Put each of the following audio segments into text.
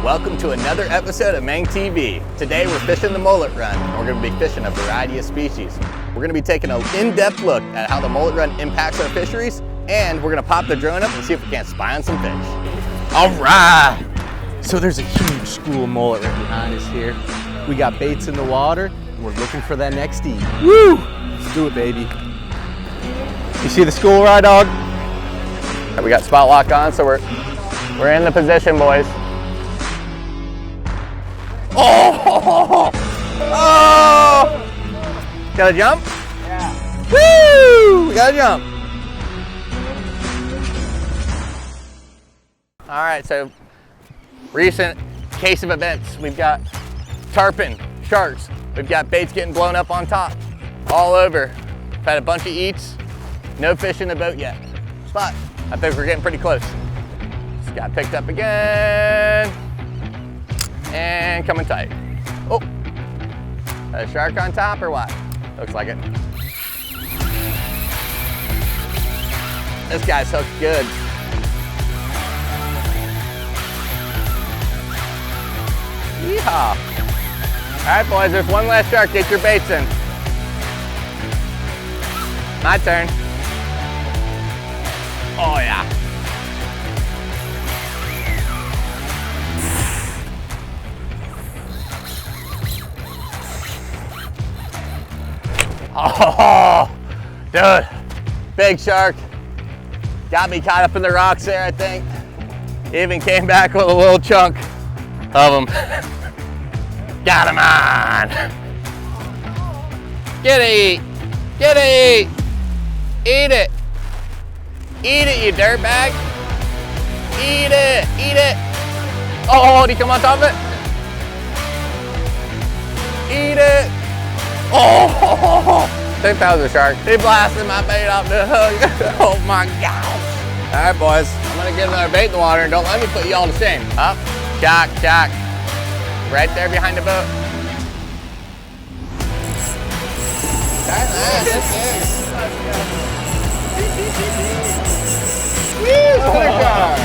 Welcome to another episode of MANG TV. Today we're fishing the mullet run. We're going to be fishing a variety of species. We're going to be taking an in-depth look at how the mullet run impacts our fisheries, and we're going to pop the drone up and see if we can't spy on some fish. All right. So there's a huge school of mullet right behind us here. We got baits in the water, and we're looking for that next eat. Woo! Let's do it, baby. You see the school ride, dog? We got spot lock on, so we're in the position, boys. Oh! Oh! Got a jump? Yeah. Woo! We got a jump. All right, so recent case of events. We've got tarpon, sharks. We've got baits getting blown up on top, all over. We've had a bunch of eats. No fish in the boat yet, but I think we're getting pretty close. Just got picked up again. And coming tight. Oh, a shark on top or what? Looks like it. This guy's hooked good. Yeehaw. All right, boys, there's one last shark. Get your baits in. My turn. Oh, yeah. Oh, dude, big shark. Got me caught up in the rocks there, I think. Even came back with a little chunk of them. Got him on. Get it, get it. Eat it. Eat it, you dirtbag. Eat it, eat it. Oh, did he come on top of it? Eat it. Oh, I think that was a shark. He blasted my bait off the hook. Oh my gosh. All right, boys, I'm gonna get another bait in the water and don't let me put you all to shame. Up, shock, shock. Right there behind the boat. That's it. Woo, another shark.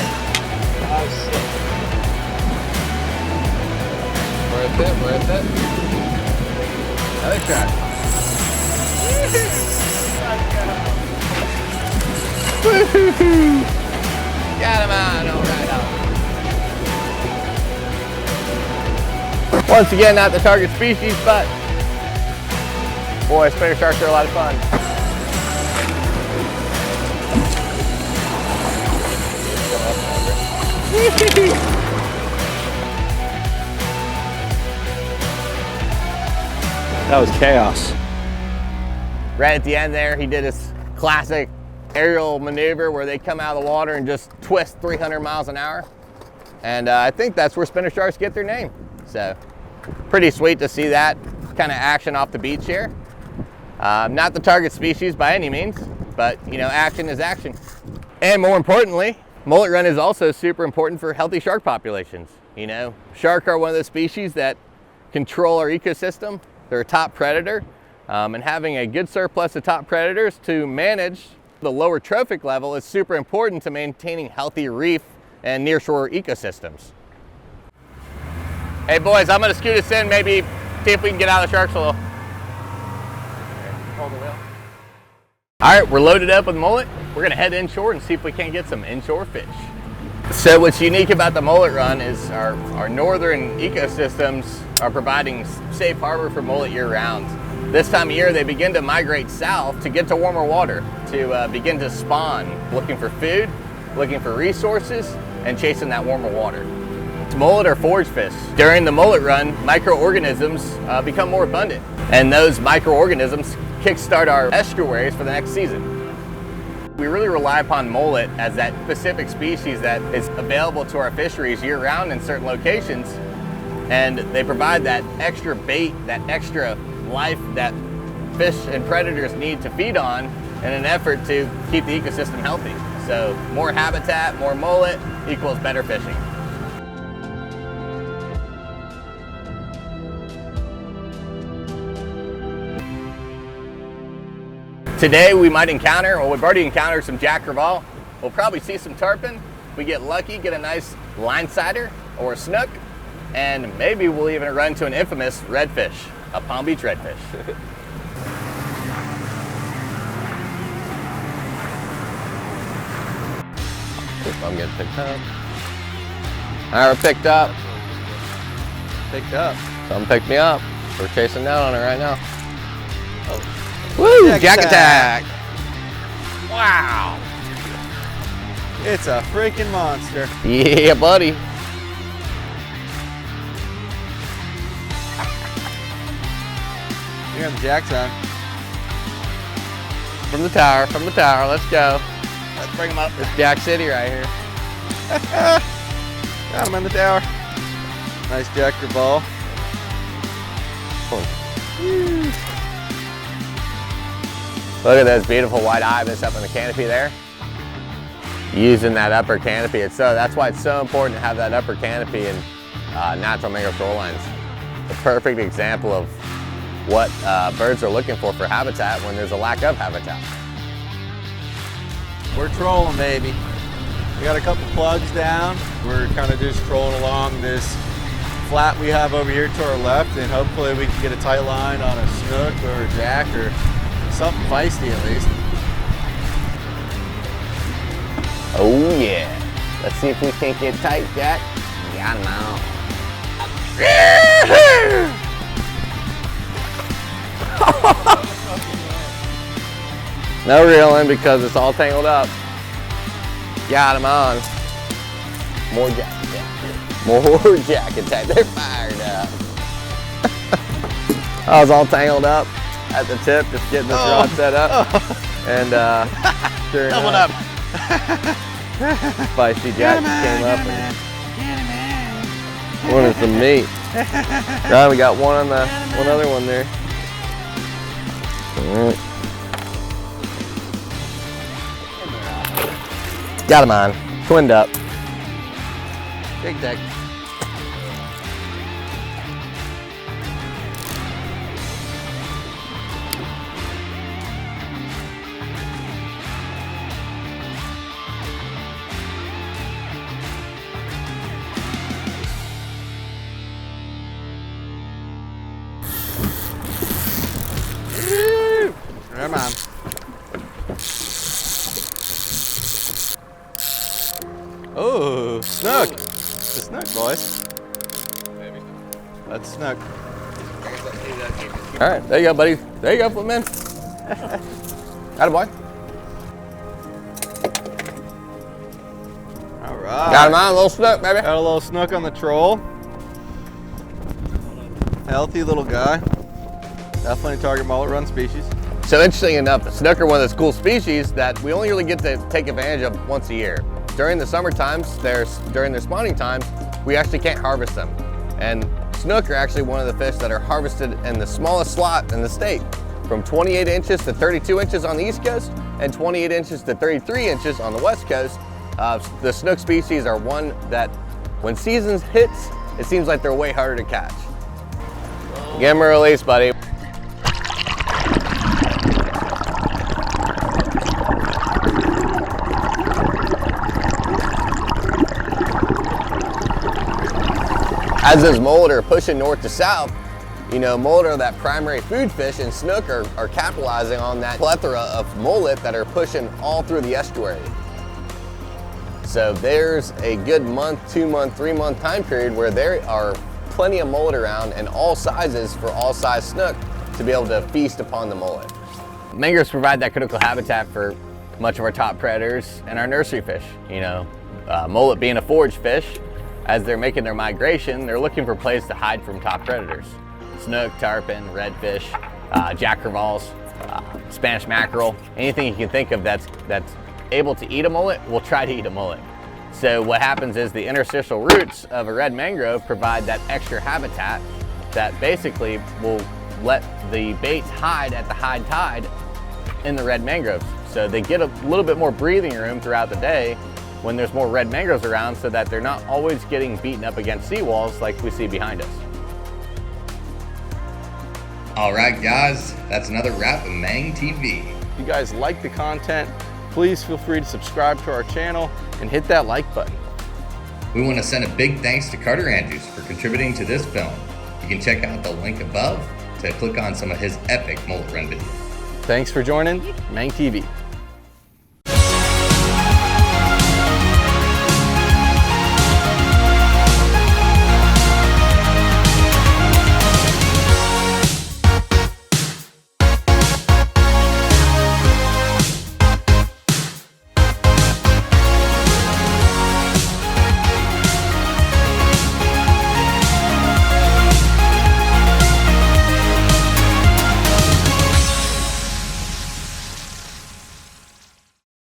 Worth it, worth it. Another shark. Got him on, all right out. Once again, not the target species, but boy, spinner sharks are a lot of fun. That was chaos. Right at the end there, he did his classic aerial maneuver where they come out of the water and just twist 300 miles an hour. And I think that's where spinner sharks get their name. So pretty sweet to see that kind of action off the beach here. Not the target species by any means, but you know, action is action. And more importantly, mullet run is also super important for healthy shark populations. You know, shark are one of those species that control our ecosystem. They're a top predator, and having a good surplus of top predators to manage the lower trophic level is super important to maintaining healthy reef and nearshore ecosystems. Hey boys, I'm gonna scoot us in, maybe see if we can get out of the sharks a little. Hold the wheel. All right, we're loaded up with mullet. We're gonna head inshore and see if we can't get some inshore fish. So what's unique about the mullet run is our northern ecosystems are providing safe harbor for mullet year round. This time of year, they begin to migrate south to get to warmer water, to begin to spawn, looking for food, looking for resources, and chasing that warmer water. Mullet are forage fish. During the mullet run, microorganisms become more abundant, and those microorganisms kickstart our estuaries for the next season. We really rely upon mullet as that specific species that is available to our fisheries year-round in certain locations, and they provide that extra bait, that extra life that fish and predators need to feed on in an effort to keep the ecosystem healthy. So more habitat, more mullet equals better fishing. Today we might encounter, well, we've already encountered some jack crevalle. We'll probably see some tarpon. If we get lucky, get a nice line sider or a snook. and maybe we'll even run into an infamous redfish, a Palm Beach redfish. Oop, I'm getting picked up. All right, we're picked up. Picked up. Something picked me up. We're chasing down on it right now. Oh. Woo! Jack attack! Wow! It's a freaking monster. Yeah, buddy. You got the jacks on. From the tower, let's go. Let's bring him up. It's Jack City right here. Got him on the tower. Nice jacker ball. Look at this beautiful white ibis up in the canopy there. Using that upper canopy. That's why it's so important to have that upper canopy in natural mangrove shorelines. The perfect example of what birds are looking for habitat when there's a lack of habitat. We're trolling, baby. We got a couple plugs down. We're kind of just trolling along this flat we have over here to our left, and hopefully we can get a tight line on a snook or a jack or something feisty at least. Oh yeah. Let's see if we can't get tight, Jack. Got him out. No reeling because it's all tangled up. Got him on. More jack attack. More jack attack. They're fired up. I was all tangled up at the tip, just getting this rod set up. And sure enough, feisty jack came up and wanted some meat. Right, we got one other one there. Got him on, twinned up. Big deck. Come on. Oh, snook. It's a snook, boys. That's a snook. All right, there you go, buddy. There you go, flip man. Atta boy. All right. Got him on, a little snook, baby. Got a little snook on the troll. Healthy little guy. Definitely a target mullet run species. So interesting enough, the snook are one of those cool species that we only really get to take advantage of once a year. During the summer times, during their spawning times, we actually can't harvest them. And snook are actually one of the fish that are harvested in the smallest slot in the state, from 28 inches to 32 inches on the East Coast and 28 inches to 33 inches on the West Coast. The snook species are one that when seasons hits, it seems like they're way harder to catch. Give them a release, buddy. As those mullet are pushing north to south, you know, mullet are that primary food fish, and snook are capitalizing on that plethora of mullet that are pushing all through the estuary. So there's a good month, 2 month, 3 month time period where there are plenty of mullet around and all sizes for all size snook to be able to feast upon the mullet. Mangroves provide that critical habitat for much of our top predators and our nursery fish. You know, mullet being a forage fish, as they're making their migration, they're looking for places to hide from top predators. Snook, tarpon, redfish, jack crevalles, Spanish mackerel, anything you can think of that's able to eat a mullet will try to eat a mullet. So what happens is the interstitial roots of a red mangrove provide that extra habitat that basically will let the baits hide at the high tide in the red mangroves. So they get a little bit more breathing room throughout the day when there's more red mangroves around, so that they're not always getting beaten up against seawalls like we see behind us. All right, guys, that's another wrap of MANG TV. If you guys like the content, please feel free to subscribe to our channel and hit that like button. We want to send a big thanks to Carter Andrews for contributing to this film. You can check out the link above to click on some of his epic mullet run videos. Thanks for joining MANG TV.